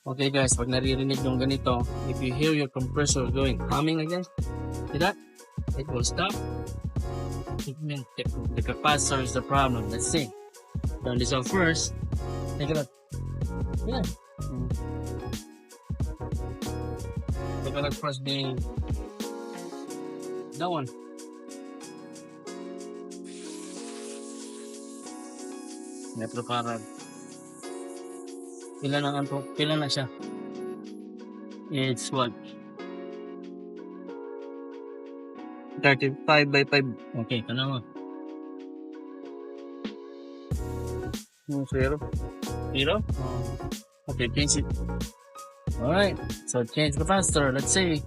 Okay guys, pag naririnig yung ganito, if you hear your compressor humming again, see that? It will stop. It means the capacitor is the problem. Let's see. Turn this off first. Take a look. Yeah. Take a look first that one. Metro farad. Pila na siya? It's what? 35 by 5. Okay, tanong mo. Zero? Zero? Okay, change it. Alright, so change the capacitor. Let's see.